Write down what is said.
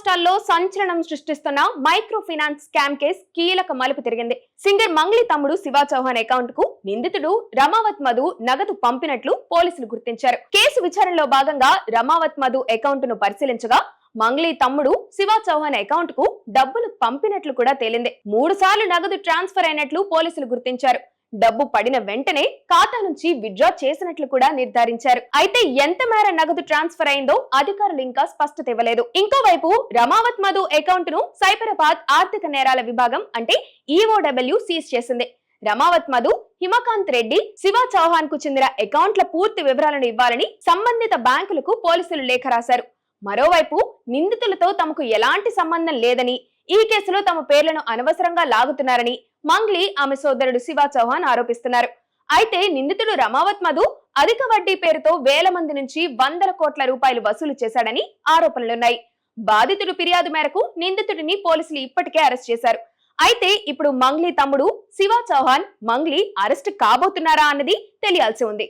రాష్ట్రాల్లో సంచలనం సృష్టిస్తున్న micro finance scam case కీలక మలుపు తిరిగింది. సింగర్ మంగ్లీ తమ్ముడు శివ చౌహాన్ అకౌంట్ కు నిందితుడు రమావత్ మధు నగదు పంపినట్లు పోలీసులు గుర్తించారు. కేసు విచారణలో భాగంగా రమావత్ మధు అకౌంట్ ను పరిశీలించగా మంగ్లీ తమ్ముడు శివ చౌహాన్ అకౌంట్ కు డబ్బులు పంపినట్లు కూడా తేలింది. 3 సార్లు నగదు ట్రాన్స్ఫర్ అయినట్లు పోలీసులు గుర్తించారు. డబ్బు పడిన వెంటనే ఖాతా నుంచి విత్డ్రా చేసినట్లు కూడా నిర్ధారించారు. అయితే ఎంత మేర నగదు ట్రాన్స్ఫర్ అయిందో అధికారులు ఇంకా స్పష్టత ఇవ్వలేదు. ఇంకోవైపు రమావత్ మధు అకౌంట్ ను సైబరాబాద్ ఆర్థిక నేరాల విభాగం అంటే EOW సీజ్ చేసింది. రమావత్ మధు, హిమకాంత్ రెడ్డి, శివ చౌహాన్ కు చెందిన అకౌంట్ల పూర్తి వివరాలను ఇవ్వాలని సంబంధిత బ్యాంకులకు పోలీసులు లేఖ రాశారు. మరోవైపు నిందితులతో తమకు ఎలాంటి సంబంధం లేదని, ఈ కేసులో తమ పేర్లను అనవసరంగా లాగుతున్నారని మంగ్లీ ఆమె సోదరుడు శివ చౌహాన్ ఆరోపిస్తున్నారు. అయితే నిందితుడు రమావత్ మధు అధిక వడ్డీ పేరుతో వేల మంది నుంచి వందల కోట్ల రూపాయలు వసూలు చేశాడని ఆరోపణలున్నాయి. బాధితుడు ఫిర్యాదు మేరకు నిందితుడిని పోలీసులు ఇప్పటికే అరెస్ట్ చేశారు. అయితే ఇప్పుడు మంగ్లీ తమ్ముడు శివ చౌహాన్, మంగ్లీ అరెస్ట్ కాబోతున్నారా అన్నది తెలియాల్సి ఉంది.